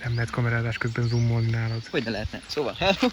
Nem lehet kamerázás közben zoomolni nálad. Hogy ne lehetne? Szóval, hello!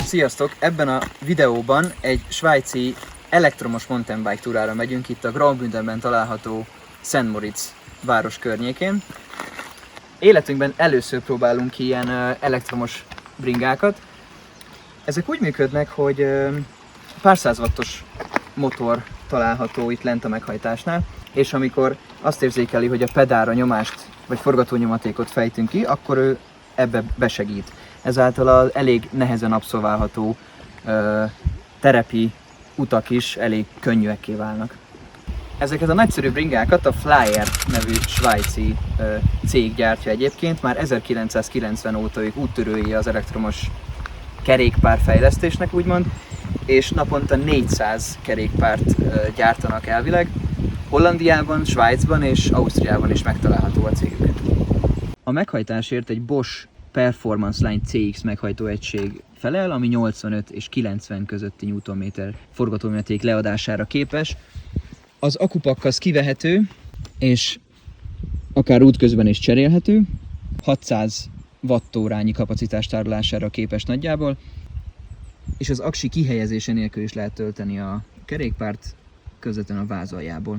Sziasztok! Ebben a videóban egy svájci elektromos mountain bike túrára megyünk itt a Graubündenben található Szent Moritz város környékén. Életünkben először próbálunk ki ilyen elektromos bringákat. Ezek úgy működnek, hogy pár száz wattos motor található itt lent a meghajtásnál, és amikor azt érzékeli, hogy a pedálra nyomást vagy forgatónyomatékot fejtünk ki, akkor ő ebbe besegít. Ezáltal az elég nehezen abszolválható terepi utak is elég könnyűekké válnak. Ezeket a nagyszerű bringákat a Flyer nevű svájci cég gyártja egyébként, már 1990 óta ők úttörői az elektromos kerékpárfejlesztésnek úgymond, és naponta 400 kerékpárt gyártanak elvileg. Hollandiában, Svájcban és Ausztriában is megtalálható a cégük. A meghajtásért egy Bosch Performance Line CX meghajtóegység felel, ami 85 és 90 közötti newtonméter forgatónyomaték leadására képes. Az akupak az kivehető, és akár útközben is cserélhető. 600 wattórányi kapacitás tárolására képes nagyjából, és az aksi kihelyezése nélkül is lehet tölteni a kerékpárt közvetlenül a váz aljából.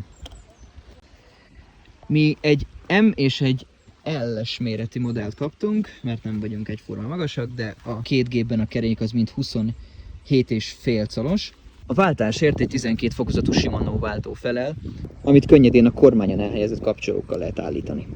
Mi egy M és egy L-es méretű modellt kaptunk, mert nem vagyunk egyforma magasak, de a két gépben a kerék az mind 27,5 colos. A váltásért egy 12 fokozatú Shimano váltó felel, amit könnyedén a kormányon elhelyezett kapcsolókkal lehet állítani.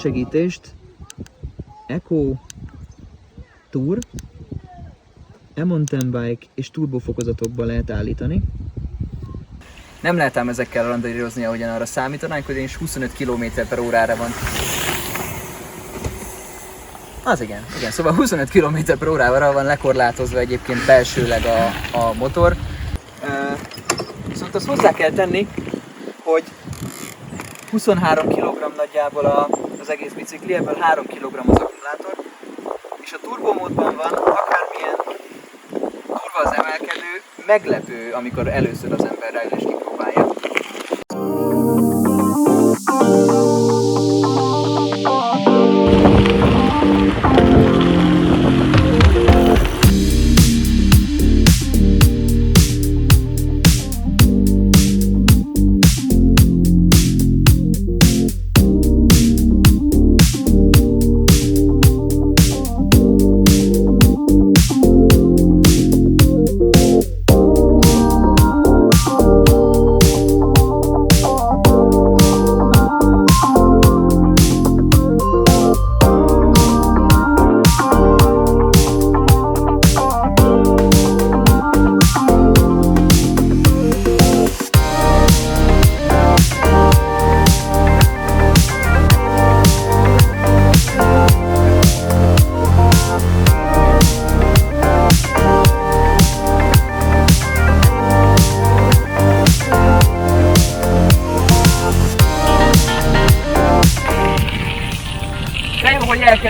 Segítést Eco Tour, e-mountain bike és turbofokozatokban lehet állítani. Nem lehet ám ezekkel randalírozni, ahogyan arra számítanánk, hogy is 25 km/h-ra van. Az igen, szóval 25 km/h-ra van lekorlátozva egyébként belsőleg a motor. Viszont azt hozzá kell tenni, hogy 23 kg nagyjából az egész bicikli, ebből 3 kg az akkumulátor, és a turbomódban van, akármilyen durva az emelkedő, meglepő, amikor először az ember rájön és kipróbálja.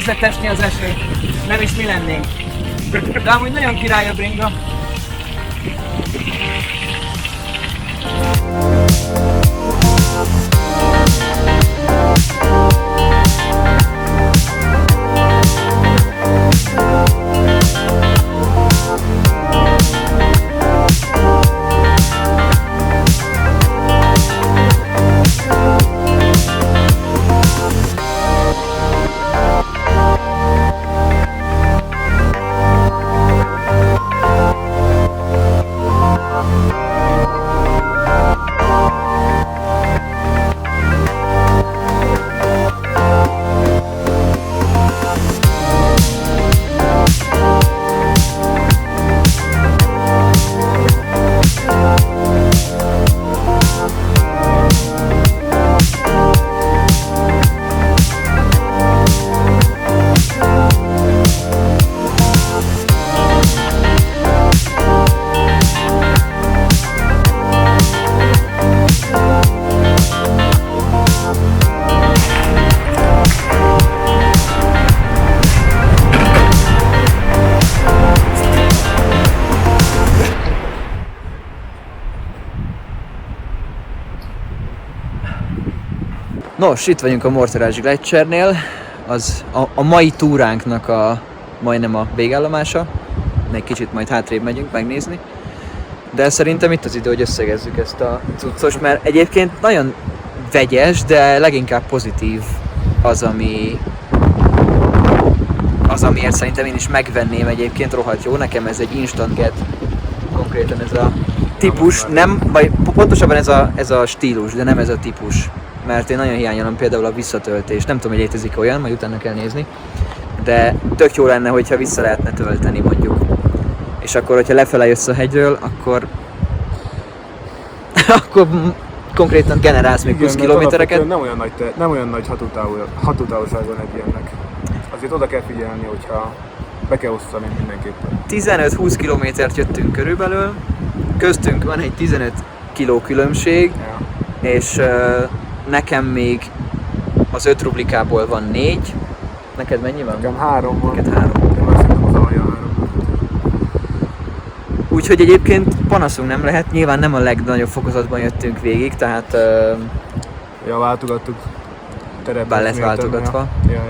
Elkezdett esni az eső. Nem is mi lennénk. De amúgy nagyon király a bringa. Nos, itt vagyunk a Morterács Gletschernél, az a mai túránknak majdnem a végállomása. Egy kicsit majd hátrébb megyünk megnézni. De szerintem itt az idő, hogy összegezzük ezt a cuccos, mert egyébként nagyon vegyes, de leginkább pozitív amiért szerintem én is megvenném egyébként, rohadt jó. Nekem ez egy instant get, konkrétan ez a típus, vagy pontosabban ez a stílus, de nem ez a típus. Mert én nagyon hiányolom például a visszatöltést, nem tudom, hogy létezik olyan, majd utána kell nézni, de tök jó lenne, hogyha vissza lehetne tölteni mondjuk. És akkor, hogyha lefele jössz a hegyről, akkor konkrétan generálsz még plusz kilométereket. Nem olyan nagy hatótávolságon egy ilyennek. Azért oda kell figyelni, hogyha be kell osztani mindenképpen. 15-20 kilométert jöttünk körülbelül, köztünk van egy 15 kiló különbség, ja. És nekem még az 5 rublikából van 4. Neked mennyi van? Nekem 3 van. Neked 3. Az alja 3. Úgyhogy egyébként panaszunk nem lehet, nyilván nem a legnagyobb fokozatban jöttünk végig, tehát... Ja, váltogattuk. Bár lett váltogatva. Ja.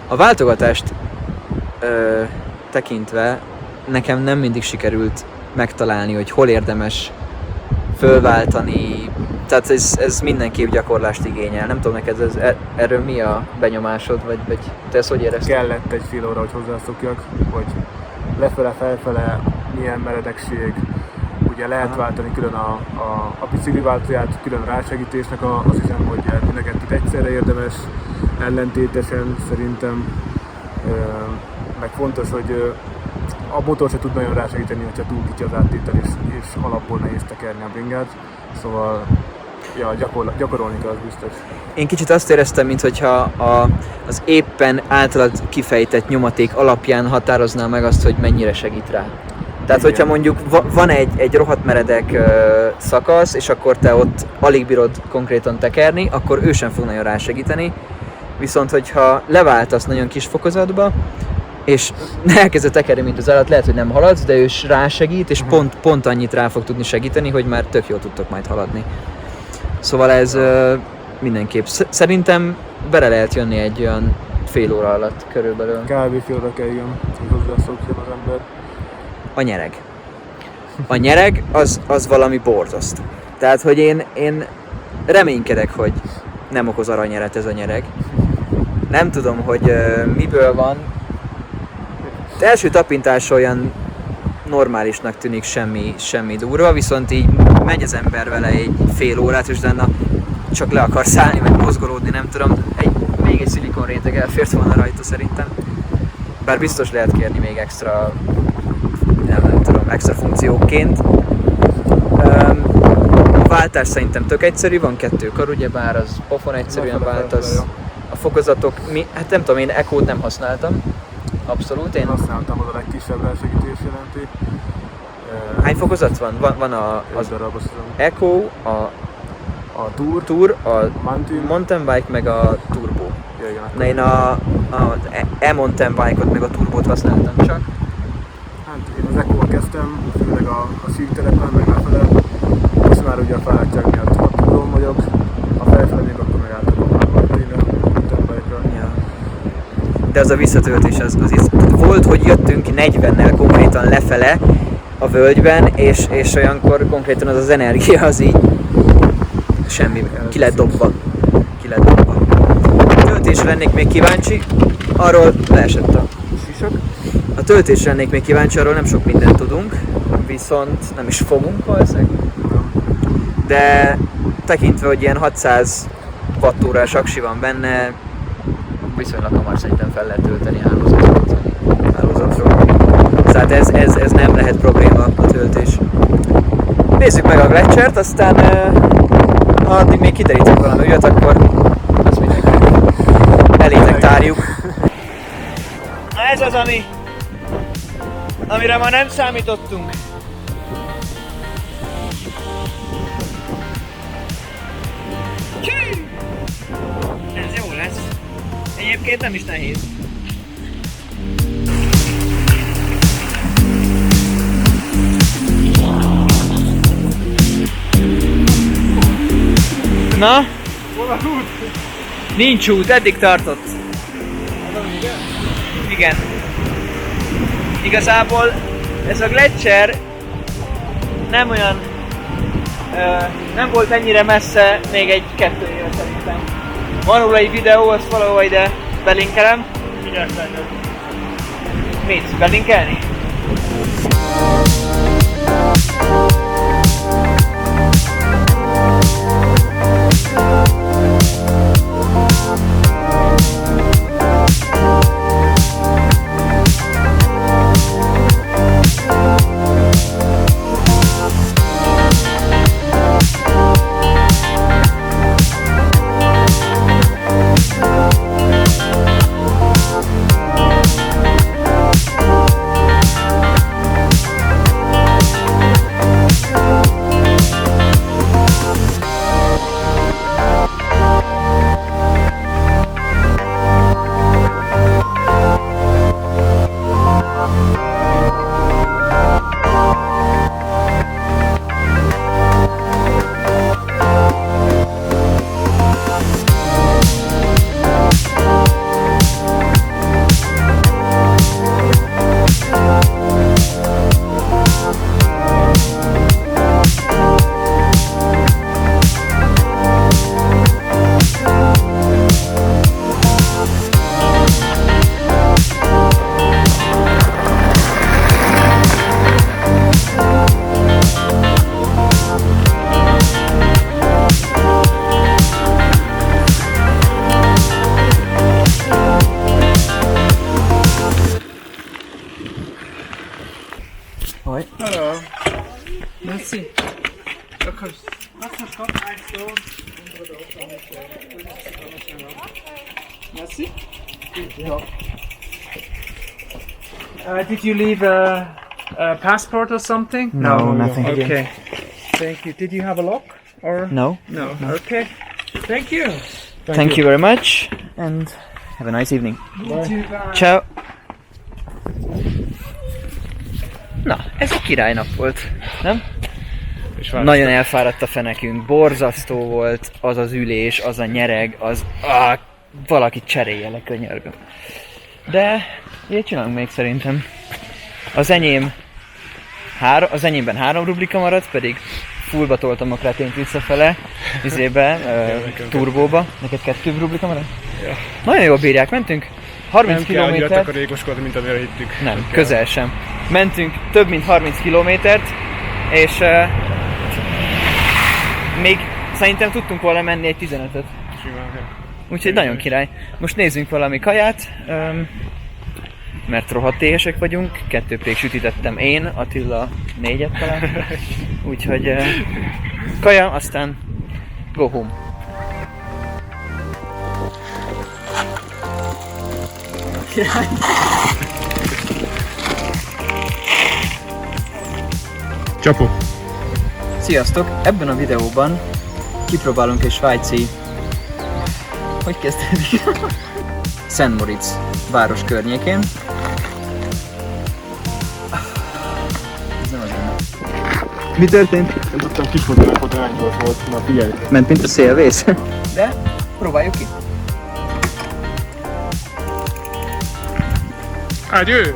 A váltogatást tekintve nekem nem mindig sikerült megtalálni, hogy hol érdemes fölváltani. Tehát ez mindenképp gyakorlást igényel. Nem tudom, neked erről mi a benyomásod, vagy te ezt hogy érezted? Kellett egy fél óra, hogy hozzászokjak, hogy lefele-felfele milyen meredekség. Ugye lehet váltani külön a bicikli váltóját, külön rásegítésnek, azt hiszem, hogy mind a kettőt egyszerre érdemes, ellentétesen szerintem. Meg fontos, hogy a motor se tud nagyon rásegíteni, hogyha túl kicsi az áttétel, és alapból nehéz tekerni a bringát. Szóval ja, gyakorolni kell, az biztos. Én kicsit azt éreztem, mintha az éppen általad kifejtett nyomaték alapján határoznál meg azt, hogy mennyire segít rá. Tehát, hogyha mondjuk van egy rohadt meredek szakasz, és akkor te ott alig bírod konkrétan tekerni, akkor ő sem fog nagyon rásegíteni. Viszont, hogyha leváltasz nagyon kis fokozatba, és elkezded tekerni, mint az állat, lehet, hogy nem haladsz, de ő rásegít, és pont annyit rá fog tudni segíteni, hogy már tök jól tudtok majd haladni. Szóval ez mindenképp. Szerintem bele lehet jönni egy olyan fél óra alatt körülbelül. Kb. Fél óra kell jön, hogy hozzászokjon az ember. A nyereg az valami borzasztó. Tehát, hogy én reménykedek, hogy nem okoz aranyeret ez a nyereg. Nem tudom, hogy miből van. De első tapintásra olyan normálisnak tűnik, semmi durva, viszont így megy az ember vele egy fél órát, és utána csak le akar szállni, meg mozgolódni, nem tudom. Még egy szilikon réteg elfért volna rajta szerintem. Bár biztos lehet kérni még extra, nem tudom, extra funkcióként. A váltás szerintem tök egyszerű, van 2 kar, ugyebár az pofon egyszerűen váltasz. A fokozatok, hát nem tudom, én Echo-t nem használtam. Abszolút, én használtam, az a legkisebb rásegítés jelenti. Hány fokozat van? Van az Echo, a a Tour, Tour, a Mountain. mountain bike meg a turbo. Ja, igen, Na én a e-mountain bike-ot meg a turbót használtam csak. hát én az Eco-val kezdtem, főleg a síktelepen, meg lefele. Most már ugye a fáradtság miatt 6 tudón vagyok, a felfele még akkor megálltak a mountainre, mountain bike-ra. Ja. De az a visszatöltés az volt, hogy jöttünk 40-nel konkrétan lefele a völgyben, és olyankor konkrétan az energia az így semmi, ki lett dobva. A töltésre lennék még kíváncsi, arról leesett a sisak. A töltésre lennék még kíváncsi, arról nem sok mindent tudunk, viszont nem is fogunk valószínűleg. De tekintve, hogy ilyen 600 wattórás aksi van benne, viszonylag hamar szerintem fel lehet tölteni hálózatról. Tehát ez nem lehet probléma a töltés. Nézzük meg a Gletschert, aztán ha addig még kiderítünk valami ügyet, akkor azt mindenki elétek tárjuk. Na ez az, amire ma nem számítottunk. Ez jó lesz. Egyébként nem is nehéz. Na? Hol az út? Nincs út, eddig tartott. Igen. Igazából ez a Gletscher nem olyan... nem volt ennyire messze még egy 2 éve szerintem. Van róla egy videó, azt valahol ide belinkelem. Mit? Belinkelni? Hoi. Hallo. Merci. Merci. Did you leave a passport or something? No, nothing. Okay. Thank you. Did you have a lock or? No. No. Okay. Thank you. Thank you very much, and have a nice evening. Bye. Ciao. Na, ez egy királynap volt, nem? Nagyon elfáradt a fenekünk, borzasztó volt az az ülés, az a nyereg, az... valaki cserélje le, könyörgöm. De ilyet csinálunk még szerintem. Az enyémben 3 rublika maradt, pedig fullba toltam a kretént visszafele, turbóba. Neked 2 rublika maradt? Ja. Nagyon jól bírják, mentünk 30 Nem kell annyira kilométert. takarékoskodni, mint amire hittük. Nem, közel sem. Mentünk több mint 30 kilométert, és még szerintem tudtunk volna menni egy 15-öt. Úgyhogy nagyon király. Most nézzünk valami kaját, mert rohadt éhesek vagyunk. 2 pék sütítettem én, Attila 4-et talán. Úgyhogy kaja, aztán go home. Király. Csapó. Sziasztok! Ebben a videóban kipróbálunk egy svájci... Hogy kezdődik? Szent Moritz város környékén. Ez nem az lenne. Mi történt? Nem tudtam, kis motornak volt, olyan gyors volt. Na figyelj! Ment mint a szélvész. De próbáljuk ki. Adieu!